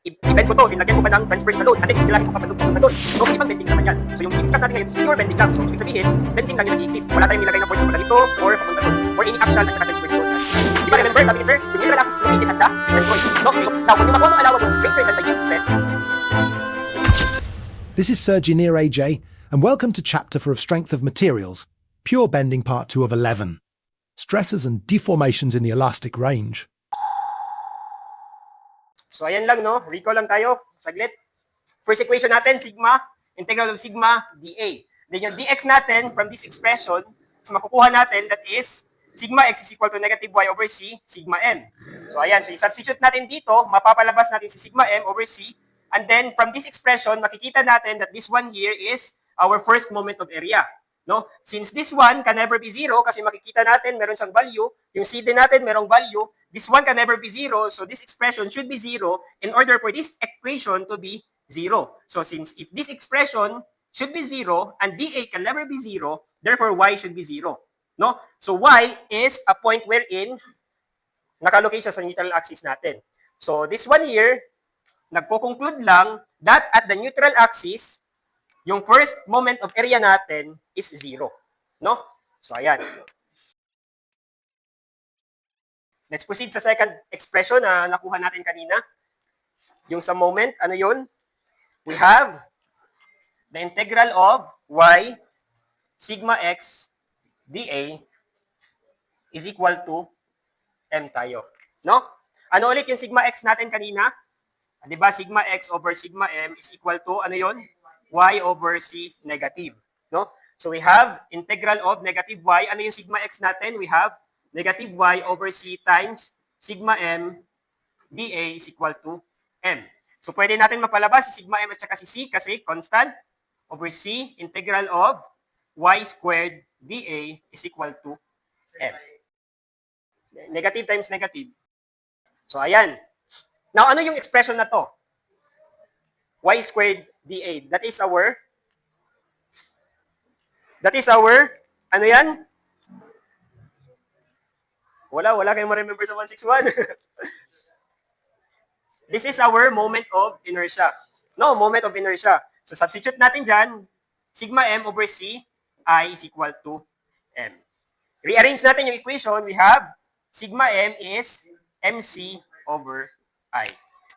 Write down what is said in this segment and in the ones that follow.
I-bend ko to, dinagyan ko pa ng transverse na load, at then nilagyan ko pa padugtong na load. So, ibang bending naman yan. So, yung i-discuss natin ngayon is pure bending lang. So, ibig sabihin, bending lang yung nag-i-exist. Wala tayong nilagay na force papunta dito, or papunta doon, or any axial at saka transverse load. Di ba remember, sabi ni sir, yung neutral axis is located at the centroid. No? So, now, kung yung makuha mong allowable is greater than the yield stress. This is Sir Engineer AJ, and welcome to Chapter 4 of Strength of Materials, Pure Bending Part 2 of 11. Stresses and deformations in the elastic range. So, ayan lang, no? Recall lang tayo. Saglit. First equation natin, sigma, integral of sigma, dA. Then yung dx natin, from this expression, so makukuha natin, that is, sigma x is equal to negative y over c, sigma m. So, ayan. So, substitute natin dito, mapapalabas natin si sigma m over c. And then, from this expression, makikita natin that this one here is our first moment of area. No? Since this one can never be zero, kasi makikita natin meron siyang value, yung c din natin merong value, this one can never be zero, so this expression should be zero in order for this equation to be zero. So since if this expression should be zero and dA can never be zero, therefore y should be zero. No? So y is a point wherein nakalocate siya sa neutral axis natin. So this one here, nagko-conclude lang that at the neutral axis, yung first moment of area natin is zero. No? So, ayan. Let's proceed sa second expression na nakuha natin kanina. Yung sa moment, ano yun? We have the integral of y sigma x dA is equal to m tayo. No? Ano ulit yung sigma x natin kanina? Di ba, sigma x over sigma m is equal to, ano yun? Y over c negative. No? So we have integral of negative y. Ano yung sigma x natin? We have negative y over c times sigma m dA is equal to m. So pwede natin mapalabas si sigma m at saka si c kasi constant over c integral of y squared dA is equal to m. Negative times negative. So ayan. Now ano yung expression na to? Y squared dA. That is our, ano yan? Wala kayong ma-remember sa 161. This is our moment of inertia. No, moment of inertia. So substitute natin dyan, sigma m over c, I is equal to m. Rearrange natin yung equation, we have sigma m is mc over I.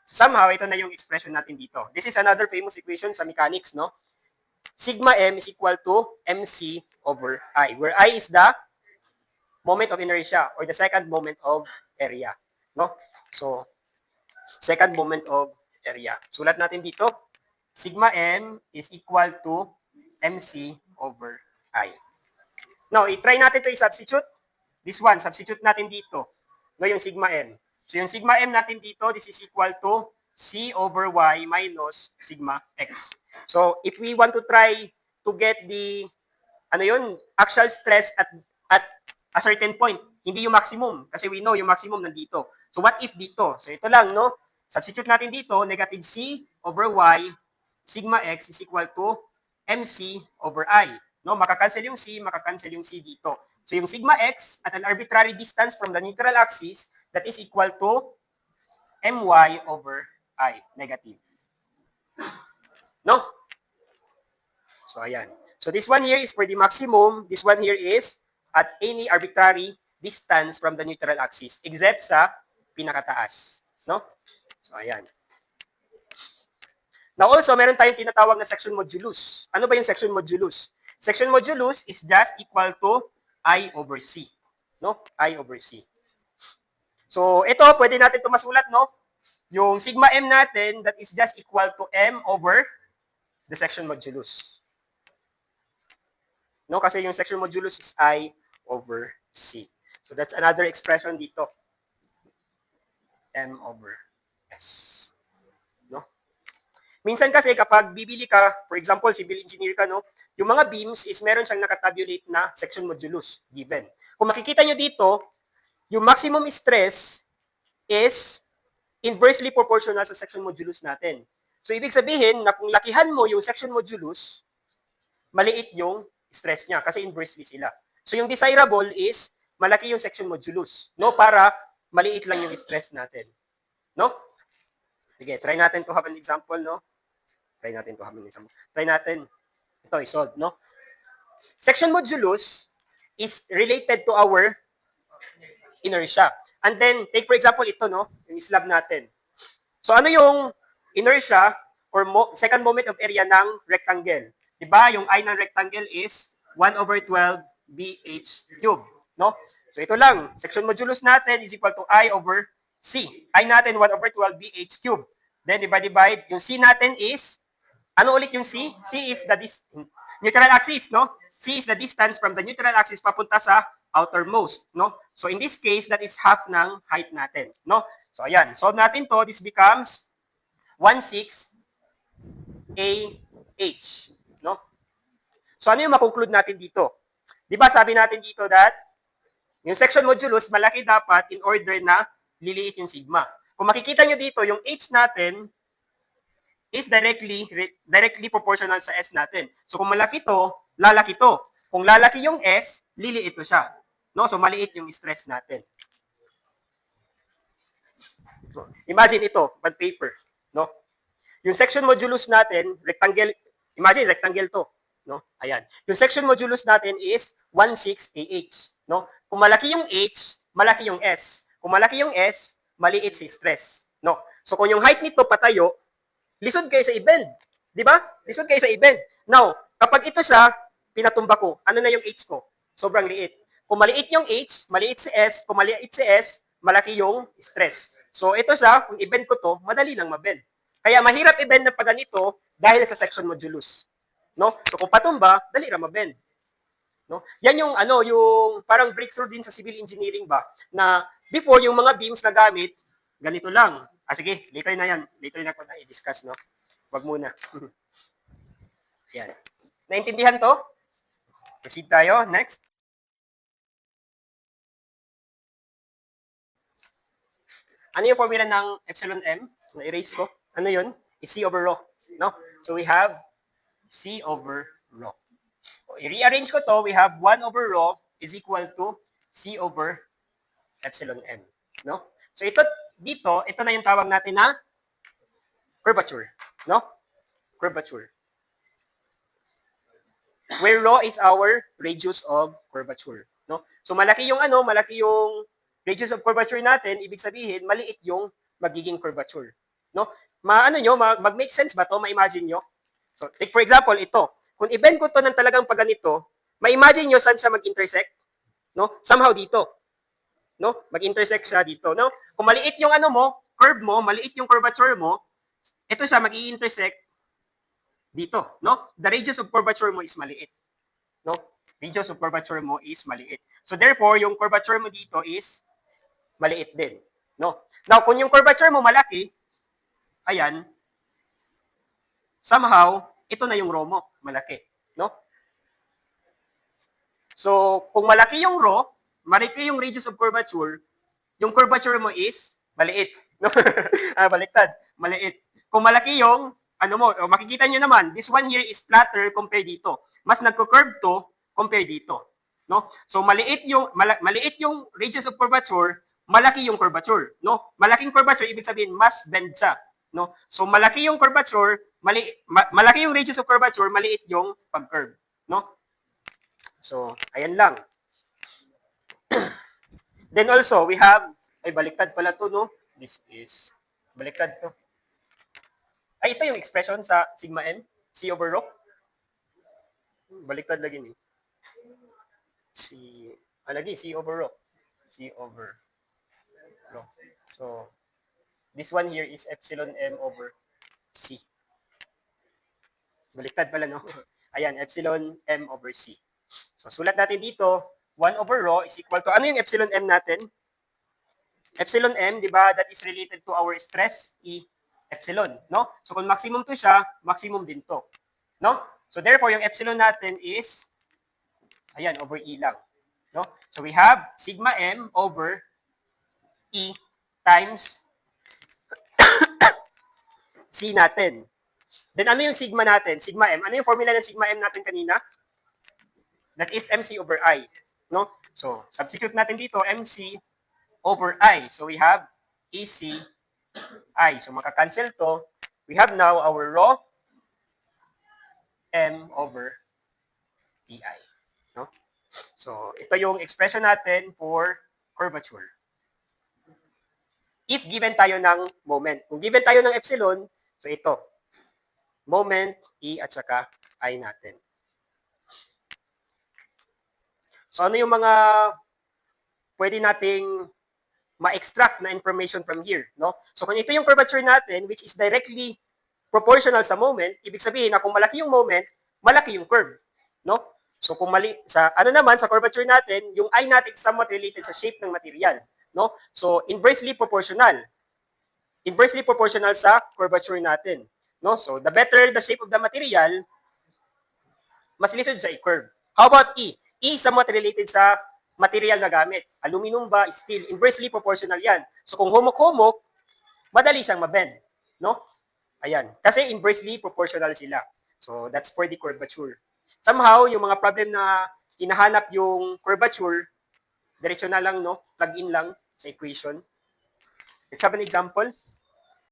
Somehow, ito na yung expression natin dito. This is another famous equation sa mechanics, no? Sigma m is equal to mc over I, where I is the moment of inertia or the second moment of area, no? So, second moment of area. Sulat natin dito, sigma m is equal to mc over I. Now, i-try natin to i-substitute. This one, substitute natin dito, no, yung sigma m. So, yung sigma m natin dito, this is equal to c over y minus sigma x. So, if we want to try to get the, ano yun, axial stress at a certain point, hindi yung maximum, kasi we know yung maximum nandito. So, what if dito? So, ito lang, no? Substitute natin dito, negative c over y, sigma x is equal to mc over I. No? Makakancel yung c, makakancel yung c dito. So, yung sigma x at an arbitrary distance from the neutral axis, that is equal to my over I, negative. No? So, ayan. So, this one here is for the maximum. This one here is at any arbitrary distance from the neutral axis, except sa pinakataas. No? So, ayan. Now, also, meron tayong tinatawag na section modulus. Ano ba yung section modulus? Section modulus is just equal to I over C. No? I over C. So, ito, pwede natin ito masulat, no? Yung sigma m natin, that is just equal to m over the section modulus. No? Kasi yung section modulus is I over C. So, that's another expression dito. M over S. No? Minsan kasi kapag bibili ka, for example, civil engineer ka, no? Yung mga beams is meron siyang nakatabulate na section modulus given. Kung makikita nyo dito, yung maximum stress is inversely proportional sa section modulus natin. So, ibig sabihin na kung lakihan mo yung section modulus, maliit yung stress niya kasi inversely sila. So, yung desirable is malaki yung section modulus, no? Para maliit lang yung stress natin. No? Sige, try natin to have an example, no? Try natin to have an example. Try natin. Ito, isolve, no? Section modulus is related to our inertia. And then, take for example ito, no? Yung slab natin. So, ano yung inertia or second moment of area ng rectangle? Diba? Yung I ng rectangle is 1 over 12 BH cube, no? So, ito lang. Section modulus natin is equal to I over C. I natin 1 over 12 BH cube. Then, divide. Yung C natin is, ano ulit yung C? C is the neutral axis, no? C is the distance from the neutral axis papunta sa outermost, no? So, in this case, that is half ng height natin, no? So, ayan. Solve natin to. This becomes 1/6 AH, no? So, ano yung makonclude natin dito? Di ba sabi natin dito that yung section modulus, malaki dapat in order na liliit yung sigma. Kung makikita nyo dito, yung H natin is directly proportional sa S natin. So, kung malaki to, lalaki to. Kung lalaki yung S, liliit to siya. No? So, maliit yung stress natin. Imagine ito, bond paper. No? Yung section modulus natin, rectangle, imagine rectangle to. No? Ayan. Yung section modulus natin is 1/6 AH. No? Kung malaki yung H, malaki yung S. Kung malaki yung S, maliit si stress. No? So, kung yung height nito patayo, lisod kayo sa i-bend. Di ba? Lisod kayo sa i-bend. Now, kapag ito siya, pinatumba ko, ano na yung H ko? Sobrang liit. Kung maliit yung H, maliit si S. Kung maliit si S, malaki yung stress. So, ito siya, kung i-bend ko to, madali lang ma-bend. Kaya mahirap i-bend na pag ganito dahil sa section modulus. No? So, kung patumba, dali lang ma-bend. No? Yan yung yung parang breakthrough din sa civil engineering ba na before yung mga beams na gamit ganito lang. Sige, later na yan. Later na ko na i-discuss, no? Wag muna. Ayan. Naintindihan to? Proceed tayo. Next. Ano yung formula ng epsilon m? Na-erase ko. Ano yun? It's C over rho. No? So we have C over rho. I-rearrange ko to. We have 1 over rho is equal to C over epsilon m. No? So ito, dito, ito na yung tawag natin na curvature. No? Curvature. Where rho is our radius of curvature. No? So malaki yung malaki yung radius of curvature natin, ibig sabihin, maliit yung magiging curvature. No? Mag-make sense ba to? Ma-imagine nyo? So, take for example, ito. Kung i-bend ko to ng talagang pag ganito, ma-imagine nyo saan siya mag-intersect? No? Somehow dito. No? Mag-intersect siya dito, no? Kung maliit yung curve mo, maliit yung curvature mo, ito siya mag-i-intersect dito, no? The radius of curvature mo is maliit. No? Radius of curvature mo is maliit. So therefore, yung curvature mo dito is maliit din, no? Now, kung yung curvature mo malaki, ayan, somehow ito na yung rho mo, malaki, no? So, kung malaki yung rho, malaki yung radius of curvature, yung curvature mo is maliit. No? Baliktad. Maliit. Kung malaki yung, makikita nyo naman, this one here is flatter compared dito. Mas nagko-curve to compared dito. No? So, maliit yung radius of curvature, malaki yung curvature. No? Malaking curvature, ibig sabihin, mas bend siya. No? So, malaki yung curvature, malaki yung radius of curvature, maliit yung pag-curve. No? So, ayan lang. Then also, we have, baliktad pala to, no? This is, baliktad to. Ito yung expression sa sigma n, C over rho. Baliktad lagi ni. C over rho. C over rho. So, this one here is epsilon m over C. Baliktad pala, no? Ayan, epsilon m over C. So, sulat natin dito, 1 over rho is equal to, ano yung epsilon m natin? Epsilon m, di ba, that is related to our stress, E epsilon, no? So, kung maximum to siya, maximum din to, no? So, therefore, yung epsilon natin is, ayan, over E lang, no? So, we have sigma m over E times C natin. Then, ano yung sigma natin? Sigma m. Ano yung formula ng sigma m natin kanina? That is MC over I, no? So, substitute natin dito, MC over I. So, we have EC I. So makakancel to. We have now our raw M over PI. No? So ito yung expression natin for curvature. If given tayo ng moment. Kung given tayo ng epsilon, so ito. Moment, E at saka I natin. So ano yung mga pwede nating ma-extract na information from here, no? So kung ito yung curvature natin, which is directly proportional sa moment, ibig sabihin na kung malaki yung moment, malaki yung curve, no? So kung mali sa ano naman sa curvature natin, yung I natin somewhat related sa shape ng material, no? So inversely proportional. Inversely proportional sa curvature natin, no? So the better the shape of the material, mas lisod sa i-curve. How about E? E somewhat related sa material na gamit. Aluminum ba, steel, inversely proportional yan. So kung humok-humok, madali siyang mabend, no? Ayan, kasi inversely proportional sila. So that's for the curvature. Somehow, yung mga problem na hinahanap yung curvature, diretso na lang, no? Plug in lang sa equation. Let's have an example.